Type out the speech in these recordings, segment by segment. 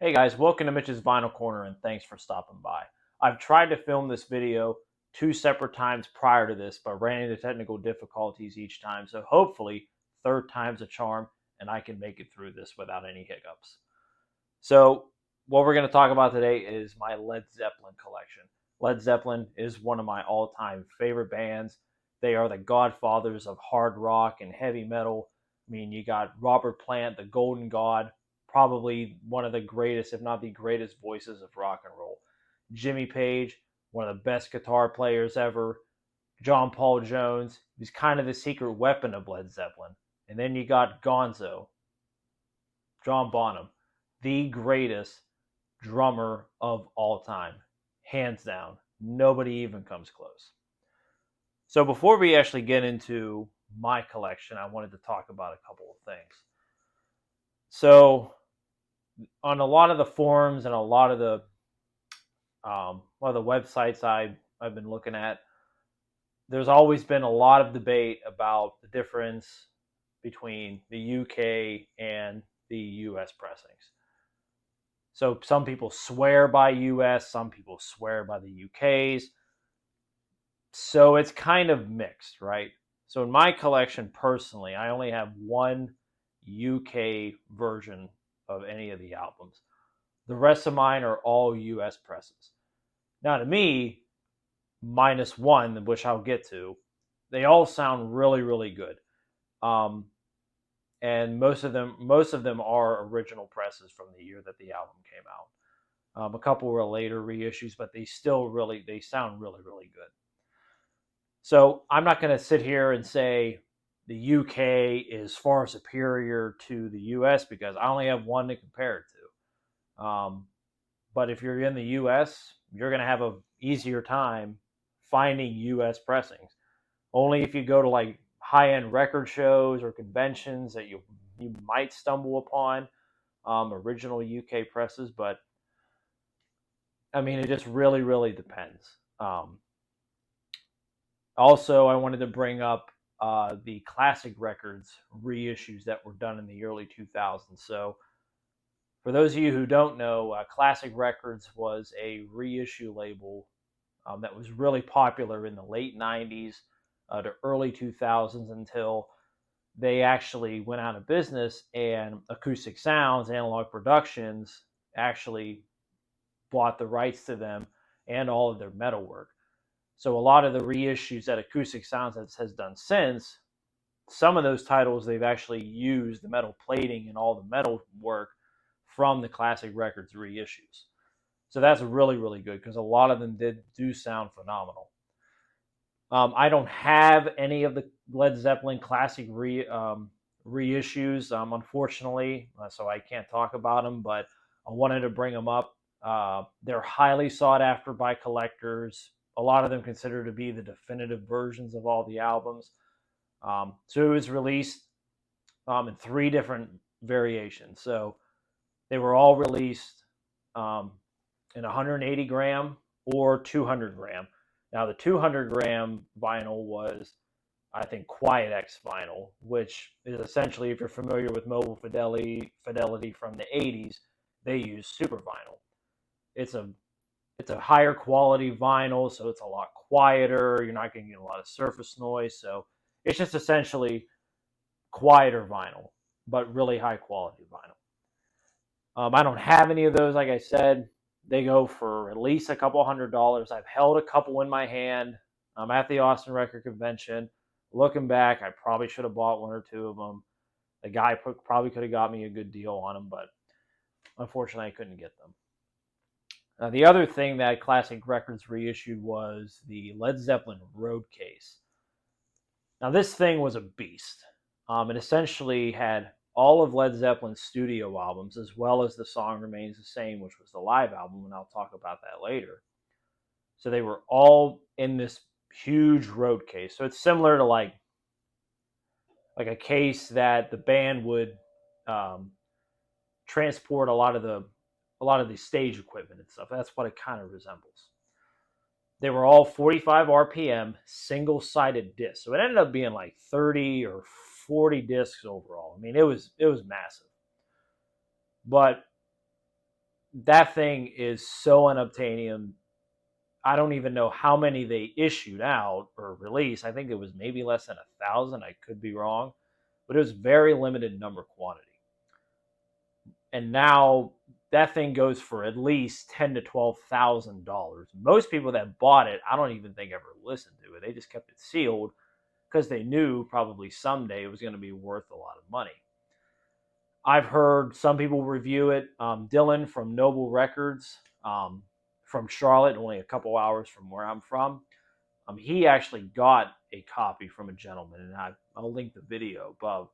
Hey guys, welcome to Mitch's Vinyl Corner and thanks for stopping by. I've tried to film this video two separate times prior to this, but ran into technical difficulties each time, so hopefully third time's a charm and I can make it through this without any hiccups. So what we're going to talk about today is my Led Zeppelin collection. Led Zeppelin is one of my all-time favorite bands. They are the godfathers of hard rock and heavy metal. I mean, you got Robert Plant, the Golden God, probably one of the greatest, if not the greatest voices of rock and roll. Jimmy Page, one of the best guitar players ever. John Paul Jones, he's kind of the secret weapon of Led Zeppelin. And then you got Gonzo, John Bonham, the greatest drummer of all time. Hands down. Nobody even comes close. So before we actually get into my collection, I wanted to talk about a couple of things. So on a lot of the forums and a lot of the websites I've been looking at, there's always been a lot of debate about the difference between the UK and the US pressings. So some people swear by US, some people swear by the UK's. So it's kind of mixed, right? So in my collection personally, I only have one UK version of any of the albums. The rest of mine are all US presses. Now to me, minus one, which I'll get to, they all sound really, really good. And most of them are original presses from the year that the album came out. A couple were later reissues, but they sound really, really good. So I'm not going to sit here and say the UK is far superior to the US because I only have one to compare it to. But if you're in the US, you're going to have an easier time finding US pressings. Only if you go to like high-end record shows or conventions that you might stumble upon original UK presses, but I mean it just really, really depends. Also, I wanted to bring up the classic records reissues that were done in the early 2000s. So for those of you who don't know, Classic Records was a reissue label that was really popular in the late 90s to early 2000s until they actually went out of business, and Acoustic Sounds, Analog Productions, actually bought the rights to them and all of their metal work. So a lot of the reissues that Acoustic Sounds has done since, some of those titles they've actually used the metal plating and all the metal work from the Classic Records reissues. So that's really, really good because a lot of them do sound phenomenal. I don't have any of the Led Zeppelin classic reissues, unfortunately, so I can't talk about them, but I wanted to bring them up. They're highly sought after by collectors. A lot of them consider to be the definitive versions of all the albums. So it was released in 3 different variations. So they were all released in 180 gram or 200 gram. Now the 200 gram vinyl was, I think, Quiet X vinyl, which is essentially, if you're familiar with Mobile Fidelity from the 80s, they use super vinyl. It's a higher quality vinyl, so it's a lot quieter. You're not going to get a lot of surface noise. So it's just essentially quieter vinyl, but really high quality vinyl. I don't have any of those, like I said. They go for at least a couple $100. I've held a couple in my hand. I'm at the Austin Record Convention. Looking back, I probably should have bought 1 or 2 of them. The guy probably could have got me a good deal on them, but unfortunately, I couldn't get them. The other thing that Classic Records reissued was the Led Zeppelin Road Case. Now, this thing was a beast. It essentially had all of Led Zeppelin's studio albums, as well as The Song Remains the Same, which was the live album, and I'll talk about that later. So they were all in this huge road case. So it's similar to like a case that the band would transport a lot of the stage equipment and stuff. That's what it kind of resembles. They were all 45 RPM, single-sided discs. So it ended up being like 30 or 40 discs overall. I mean, it was massive. But that thing is so unobtainium. I don't even know how many they issued out or released. I think it was maybe less than 1,000. I could be wrong, but it was very limited number quantity. And now that thing goes for at least $10,000 to $12,000. Most people that bought it, I don't even think ever listened to it. They just kept it sealed because they knew probably someday it was going to be worth a lot of money. I've heard some people review it. Dylan from Noble Records, from Charlotte, only a couple hours from where I'm from. He actually got a copy from a gentleman, and I'll link the video above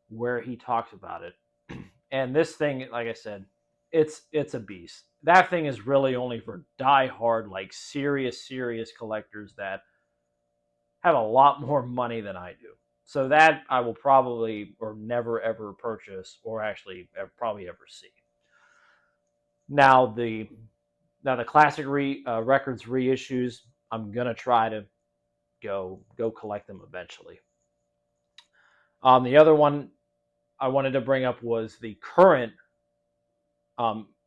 where he talks about it. And this thing, like I said, it's a beast. That thing is really only for die-hard, like serious collectors that have a lot more money than I do. So that I will probably or never ever purchase, or actually probably ever see. Now the classic records reissues, I'm gonna try to go collect them eventually. The other one I wanted to bring up was the current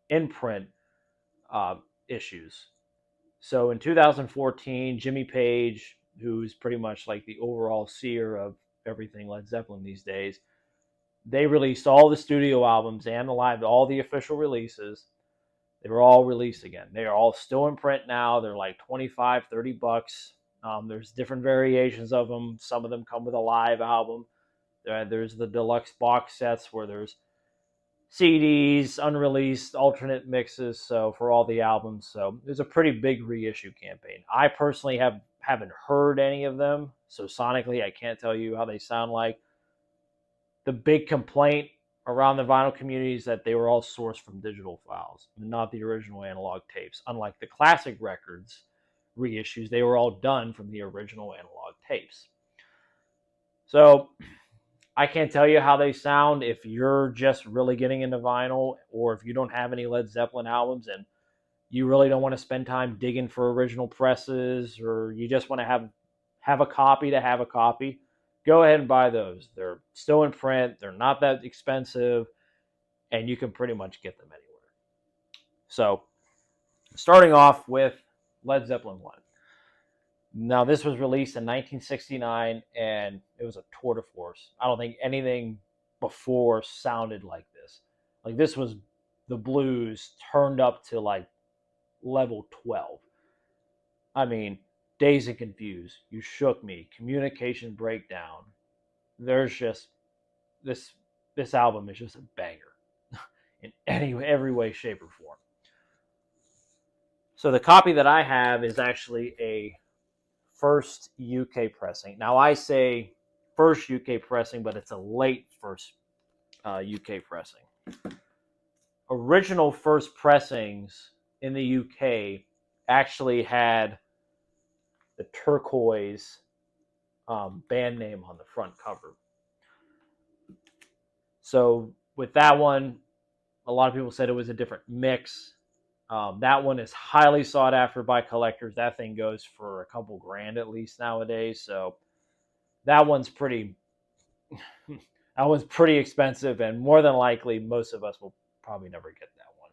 imprint issues. So in 2014, Jimmy Page, who's pretty much like the overall seer of everything Led Zeppelin these days, they released all the studio albums and all the official releases. They were all released again. They are all still in print now. They're like 25, $30. There's different variations of them. Some of them come with a live album. There's the deluxe box sets where there's CDs, unreleased, alternate mixes, so for all the albums. So there's a pretty big reissue campaign. I personally haven't heard any of them, so sonically I can't tell you how they sound like. The big complaint around the vinyl community is that they were all sourced from digital files, not the original analog tapes. Unlike the classic records reissues, they were all done from the original analog tapes. So I can't tell you how they sound if you're just really getting into vinyl, or if you don't have any Led Zeppelin albums and you really don't want to spend time digging for original presses, or you just want to have a copy to have a copy. Go ahead and buy those. They're still in print. They're not that expensive, and you can pretty much get them anywhere. So, starting off with Led Zeppelin 1. Now, this was released in 1969, and it was a tour de force. I don't think anything before sounded like this. Like, this was the blues turned up to, like, level 12. I mean, Dazed and Confused, You Shook Me, Communication Breakdown. There's just, this album is just a banger in every way, shape, or form. So the copy that I have is actually a first UK pressing. Now I say first UK pressing, but it's a late first UK pressing. Original first pressings in the UK actually had the turquoise band name on the front cover. So with that one, a lot of people said it was a different mix. That one is highly sought after by collectors. That thing goes for a couple grand at least nowadays. So that one's pretty expensive, and more than likely most of us will probably never get that one.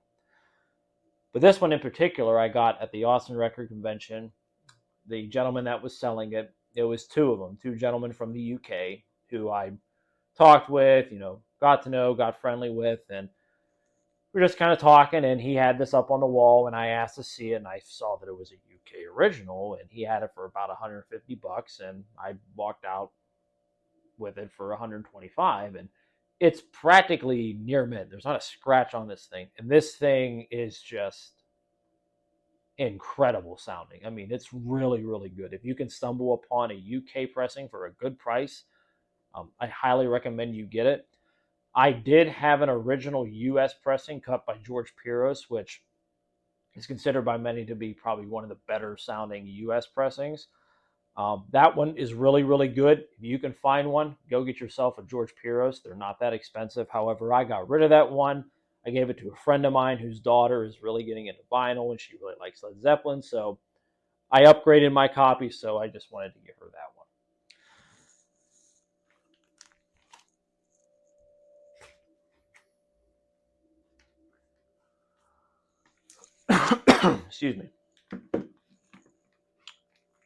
But this one in particular I got at the Austin Record Convention. The gentleman that was selling it, it was two of them, two gentlemen from the UK who I talked with, got to know, got friendly with, and we're just kind of talking, and he had this up on the wall, and I asked to see it, and I saw that it was a UK original, and he had it for about $150, and I walked out with it for 125, and it's practically near mint. There's not a scratch on this thing, and this thing is just incredible sounding. I mean, it's really, really good. If you can stumble upon a UK pressing for a good price, I highly recommend you get it. I did have an original US pressing cut by George Piros, which is considered by many to be probably one of the better sounding US pressings. That one is really, really good. If you can find one, go get yourself a George Piros. They're not that expensive. However, I got rid of that one. I gave it to a friend of mine whose daughter is really getting into vinyl, and she really likes Led Zeppelin. So I upgraded my copy, so I just wanted to give her that one. Excuse me.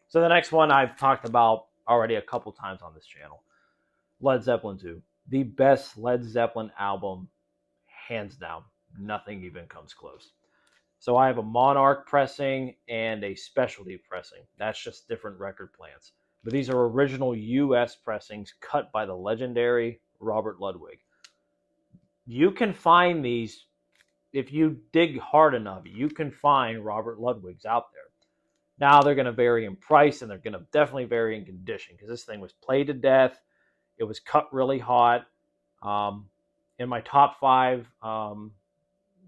So the next one I've talked about already a couple times on this channel. Led Zeppelin 2. The best Led Zeppelin album, hands down. Nothing even comes close. So I have a Monarch pressing and a specialty pressing. That's just different record plants. But these are original US pressings cut by the legendary Robert Ludwig. You can find these, if you dig hard enough, you can find Robert Ludwigs out there. Now they're going to vary in price and they're going to definitely vary in condition because this thing was played to death. It was cut really hot. In my top 5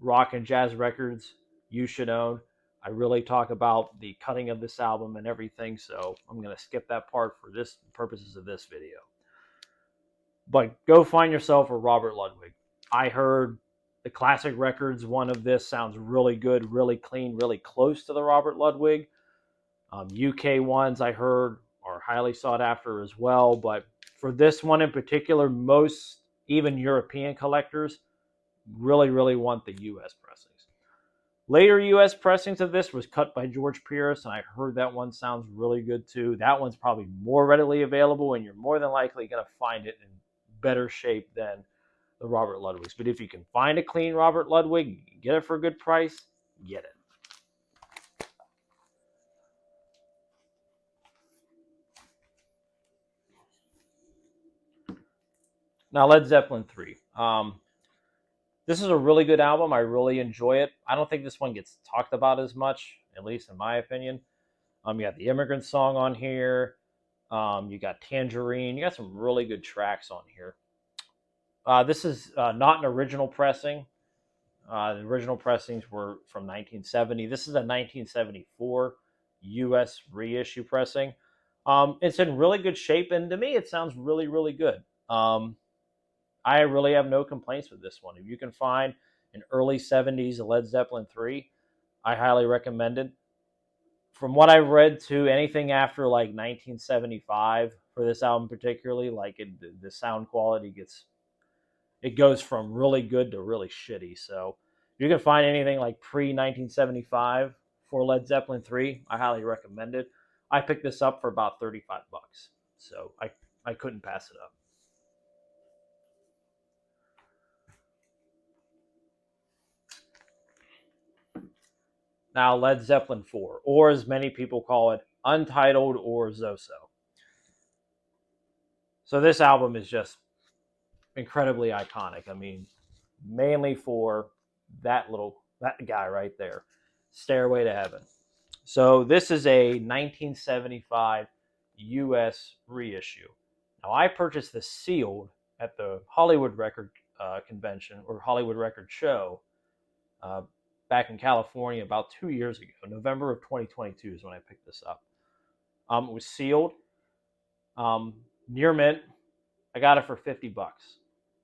rock and jazz records you should own, I really talk about the cutting of this album and everything, so I'm going to skip that part for this purposes of this video. But go find yourself a Robert Ludwig. I heard the classic records, one of this sounds really good, really clean, really close to the Robert Ludwig. UK ones I heard are highly sought after as well, but for this one in particular, most even European collectors really want the US pressings. Later US pressings of this was cut by George Pierce, and I heard that one sounds really good too. That one's probably more readily available, and you're more than likely going to find it in better shape than the Robert Ludwigs. But if you can find a clean Robert Ludwig, get it for a good price, get it. Now, Led Zeppelin 3. This is a really good album. I really enjoy it. I don't think this one gets talked about as much, at least in my opinion. You got the Immigrant Song on here. You got Tangerine. You got some really good tracks on here. This is not an original pressing. The original pressings were from 1970. This is a 1974 U.S. reissue pressing. It's in really good shape, and to me, it sounds really good. I really have no complaints with this one. If you can find an early 70s Led Zeppelin 3, I highly recommend it. From what I've read to anything after like 1975 for this album particularly, like the sound quality goes from really good to really shitty. So if you can find anything like pre-1975 for Led Zeppelin 3, I highly recommend it. I picked this up for about $35. So I couldn't pass it up. Now, Led Zeppelin 4, or as many people call it, Untitled or Zoso. So this album is just incredibly iconic. I mean, mainly for that guy right there, Stairway to Heaven. So this is a 1975 U.S. reissue. Now, I purchased this sealed at the Hollywood Record Convention or Hollywood Record Show back in California about 2 years ago. November of 2022 is when I picked this up. It was sealed, near mint. I got it for $50,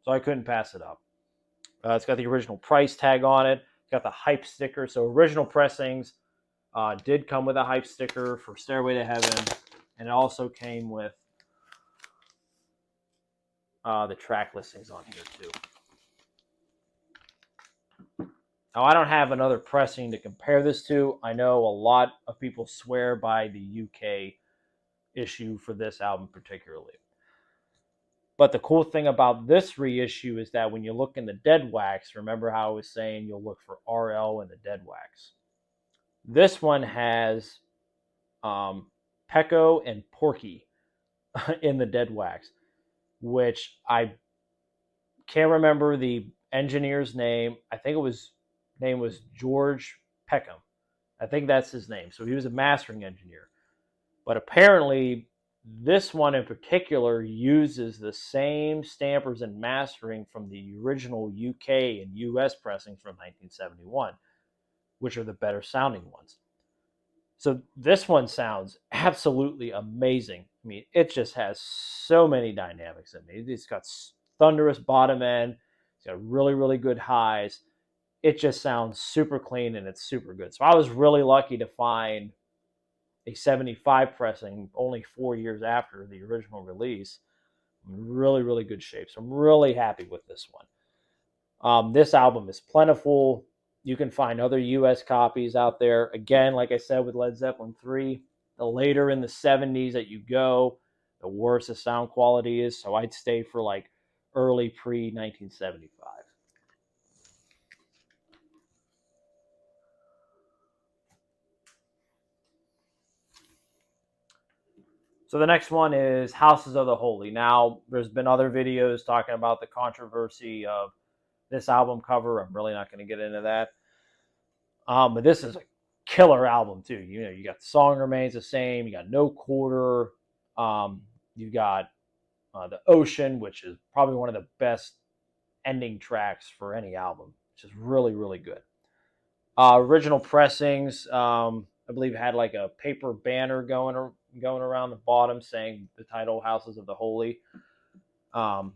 so I couldn't pass it up. It's got the original price tag on it. It's got the hype sticker. So original pressings did come with a hype sticker for Stairway to Heaven, and it also came with the track listings on here too. Now, I don't have another pressing to compare this to. I know a lot of people swear by the UK issue for this album particularly. But the cool thing about this reissue is that when you look in the dead wax, remember how I was saying you'll look for RL in the dead wax. This one has Pecco and Porky in the dead wax, which I can't remember the engineer's name. I think name was George Peckham. I think that's his name. So he was a mastering engineer. But apparently, this one in particular uses the same stampers and mastering from the original UK and US pressings from 1971, which are the better sounding ones. So this one sounds absolutely amazing. I mean, it just has so many dynamics in it. It's got thunderous bottom end. It's got really good highs. It just sounds super clean and it's super good. So I was really lucky to find a 75 pressing only 4 years after the original release. Really good shape. So I'm really happy with this one. This album is plentiful. You can find other US copies out there. Again, like I said with Led Zeppelin 3, the later in the 70s that you go, the worse the sound quality is. So I'd stay for like early pre 1975. So the next one is Houses of the Holy. Now, there's been other videos talking about the controversy of this album cover. I'm really not going to get into that. But this is a killer album too. You know, you got the song remains the same. You got No Quarter. You got the Ocean, which is probably one of the best ending tracks for any album, which is really really good. Original pressings, I believe, had like a paper banner going around the bottom saying the title "Houses of the Holy." Um,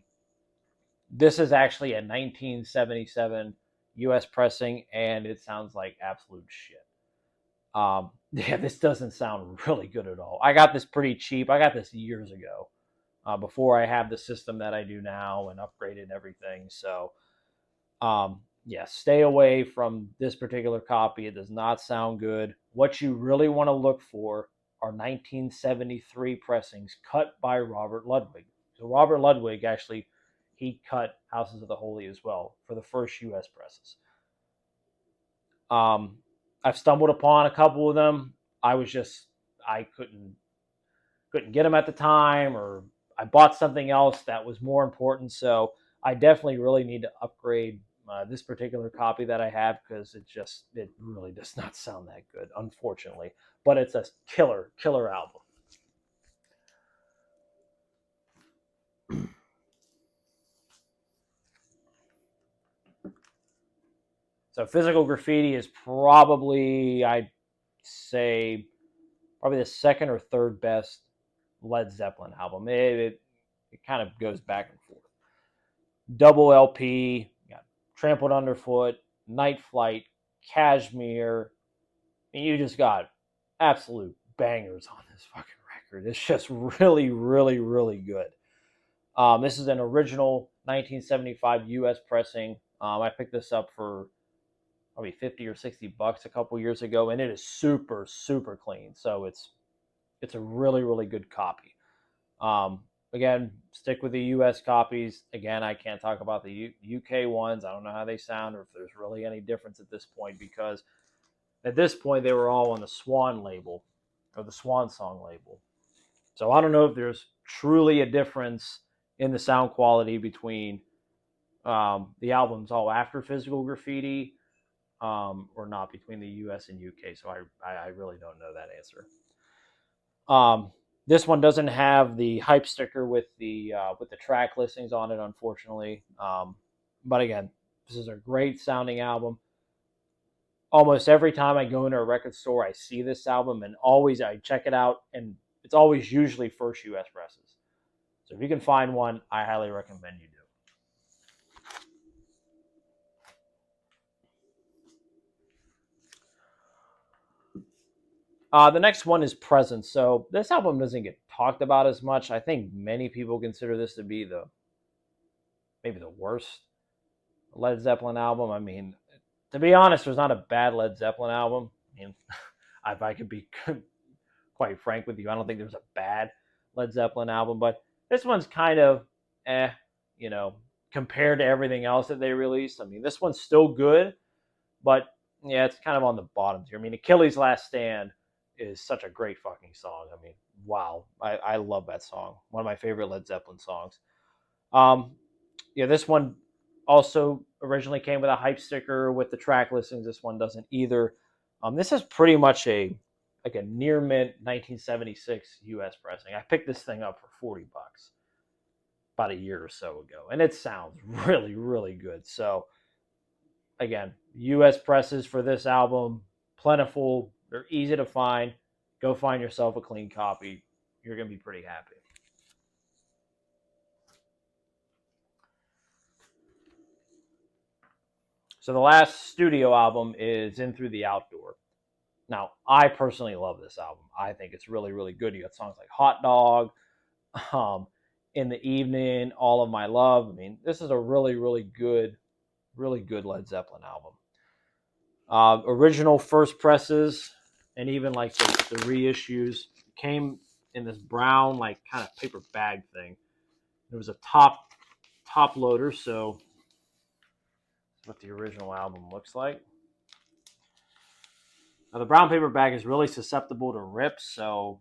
this is actually a 1977 U.S. pressing, and it sounds like absolute shit. Yeah, this doesn't sound really good at all. I got this pretty cheap. I got this years ago, before I have the system that I do now and upgraded everything. So, yeah, stay away from this particular copy. It does not sound good. What you really want to look for are 1973 pressings cut by Robert Ludwig. So Robert Ludwig actually, he cut Houses of the Holy as well for the first U.S. presses. Um, I've stumbled upon a couple of them. I couldn't get them at the time, or I bought something else that was more important. So I definitely really need to upgrade this particular copy that I have, because it really does not sound that good, unfortunately. But it's a killer album. So Physical Graffiti is probably, I'd say, probably the second or third best Led Zeppelin album. It kind of goes back and forth. Double LP, got Trampled Underfoot, Night Flight, Cashmere. You just got absolute bangers on this fucking record. It's just really, really, really good. This is an original 1975 U.S. pressing. I picked this up for probably 50 or 60 bucks a couple years ago, and it is super, super clean. So it's a really, really good copy. Um, Again, stick with the U.S. copies. Again, I can't talk about the UK ones. I don't know how they sound, or if there's really any difference at this point, because at this point they were all on the Swan label, or the Swan Song label. So I don't know if there's truly a difference in the sound quality between the albums all after Physical Graffiti, or not, between the U.S. and UK. So I really don't know that answer. Um, this one doesn't have the hype sticker with the track listings on it, unfortunately. But again, this is a great sounding album. Almost every time I go into a record store, I see this album, and always I check it out, and it's always usually first U.S. presses. So if you can find one, I highly recommend you do. The next one is Presence. So this album doesn't get talked about as much. I think many people consider this to be maybe the worst Led Zeppelin album. I mean, to be honest, there's not a bad Led Zeppelin album. I mean, if I could be quite frank with you, I don't think there's a bad Led Zeppelin album, but this one's kind of you know, compared to everything else that they released. I mean, this one's still good, but yeah, it's kind of on the bottom tier. I mean, Achilles' Last Stand is such a great fucking song. I mean, wow, I love that song. One of my favorite Led Zeppelin songs. Um, yeah, this one also originally came with a hype sticker with the track listings. This one doesn't either. This is pretty much a near mint 1976 U.S. pressing. I picked this thing up for 40 bucks about a year or so ago, and it sounds really, really good. So again, U.S. presses for this album, plentiful. They're easy to find. Go find yourself a clean copy. You're gonna be pretty happy. So the last studio album is In Through the Outdoor. Now, I personally love this album. I think it's really, really good. You got songs like Hot Dog, um, In the Evening, All of My Love. I mean, this is a really, really good Led Zeppelin album. Original first presses and even like the reissues came in this brown like kind of paper bag thing. It was a top loader, so that's what the original album looks like. Now the brown paper bag is really susceptible to rips, so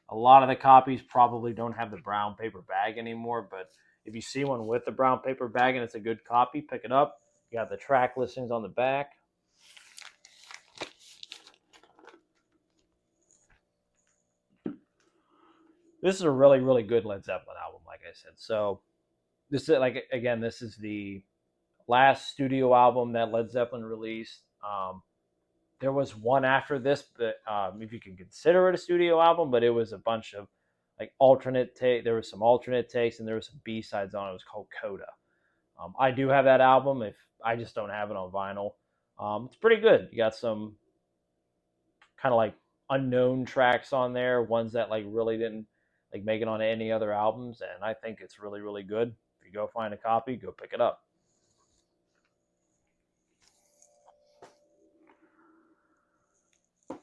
a lot of the copies probably don't have the brown paper bag anymore. But if you see one with the brown paper bag and it's a good copy, pick it up. You got the track listings on the back. This is a really, really good Led Zeppelin album, like I said. So this is like, again, this is the last studio album that Led Zeppelin released. There was one after this, but if you can consider it a studio album, but it was a bunch of like alternate take. There was some alternate takes, and there was some B sides on it. It was called Coda. I do have that album. If I just don't have it on vinyl, it's pretty good. You got some kind of like unknown tracks on there, ones that like really didn't like make it on any other albums, and I think it's really, really good. If you go find a copy, go pick it up.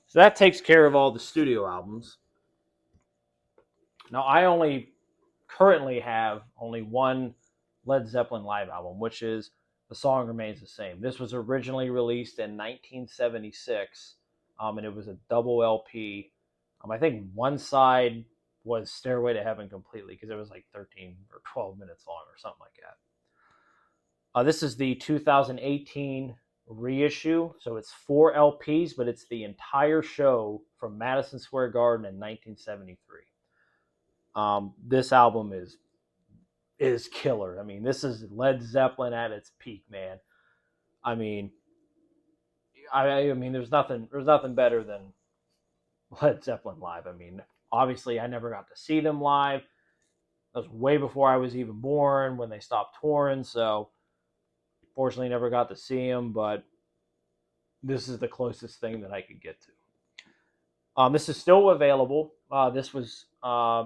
So that takes care of all the studio albums. Now I only currently have only one Led Zeppelin live album, which is The Song Remains the Same. This was originally released in 1976, and it was a double LP. I think one side was Stairway to Heaven completely because it was like 13 or 12 minutes long or something like that. This is the 2018 reissue, so it's 4 LPs, but it's the entire show from Madison Square Garden in 1973. This album is killer. I mean, this is Led Zeppelin at its peak, man. I mean, I mean, there's nothing better than Led Zeppelin live. I mean, obviously, I never got to see them live. That was way before I was even born when they stopped touring. So, fortunately, never got to see them. But this is the closest thing that I could get to. This is still available. This was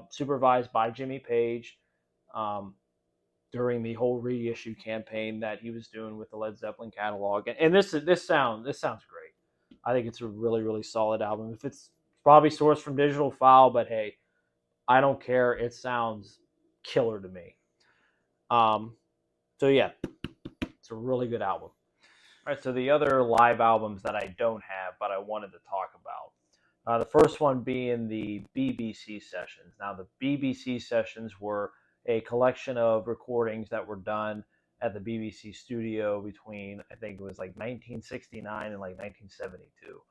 supervised by Jimmy Page. During the whole reissue campaign that he was doing with the Led Zeppelin catalog. And this sounds great. I think it's a really, really solid album. If it's probably sourced from digital file, but hey, I don't care. It sounds killer to me. So yeah, it's a really good album. All right, so the other live albums that I don't have, but I wanted to talk about. The first one being the BBC sessions. Now, the BBC sessions were a collection of recordings that were done at the BBC studio between, I think it was like 1969 and like 1972.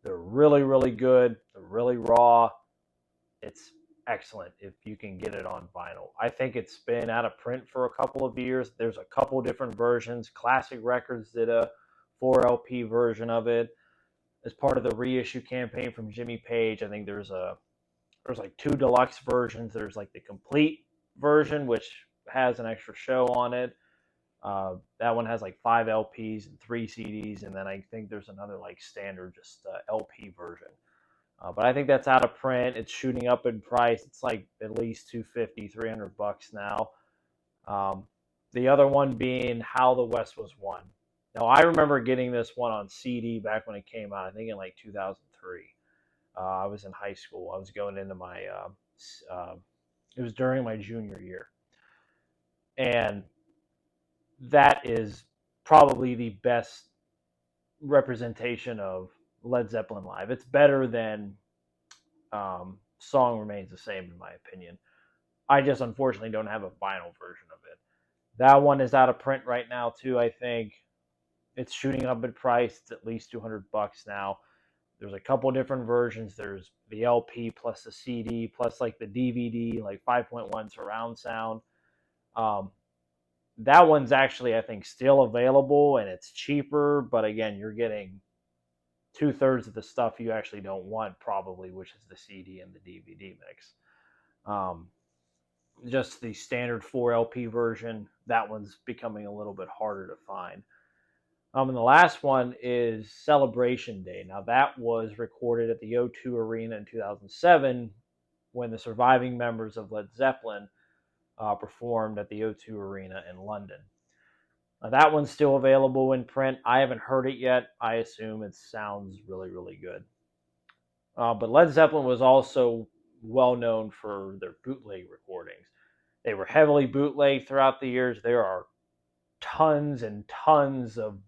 They're really, really good. They're really raw. It's excellent if you can get it on vinyl. I think it's been out of print for a couple of years. There's a couple different versions. Classic Records did a 4 LP version of it as part of the reissue campaign from Jimmy Page. I think there's like 2 deluxe versions. There's like the complete version, which has an extra show on it. That one has like 5 LPs and 3 CDs, and then I think there's another like standard just LP version. But I think that's out of print. It's shooting up in price. It's like at least $250, $300 now. The other one being How the West Was Won. Now I remember getting this one on CD back when it came out. I think in like 2003. I was in high school. I was going into my. It was during my junior year, and that is probably the best representation of Led Zeppelin live. It's better than Song Remains the Same, in my opinion. I just unfortunately don't have a vinyl version of it. That one is out of print right now too. I think it's shooting up in price. It's at least $200 now. There's a couple different versions. There's the LP plus the CD plus like the DVD, like 5.1 surround sound. That one's actually, I think, still available and it's cheaper. But again, you're getting 2/3 of the stuff you actually don't want, probably, which is the CD and the DVD mix. Just the standard 4 LP version, that one's becoming a little bit harder to find. And the last one is Celebration Day. Now, that was recorded at the O2 Arena in 2007 when the surviving members of Led Zeppelin performed at the O2 Arena in London. That one's still available in print. I haven't heard it yet. I assume it sounds really, really good. But Led Zeppelin was also well known for their bootleg recordings. They were heavily bootlegged throughout the years. There are tons and tons of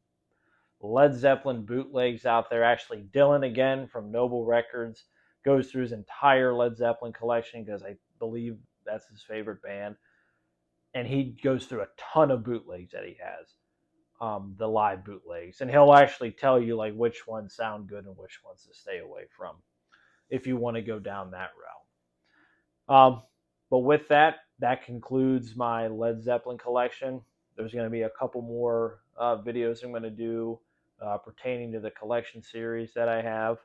Led Zeppelin bootlegs out there. Actually, Dylan, again, from Noble Records, goes through his entire Led Zeppelin collection because I believe that's his favorite band. And he goes through a ton of bootlegs that he has, the live bootlegs. And he'll actually tell you like which ones sound good and which ones to stay away from if you want to go down that route. But with that, that concludes my Led Zeppelin collection. There's going to be a couple more videos I'm going to do pertaining to the collection series that I have.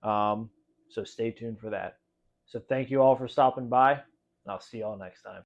So stay tuned for that. So thank you all for stopping by, and I'll see you all next time.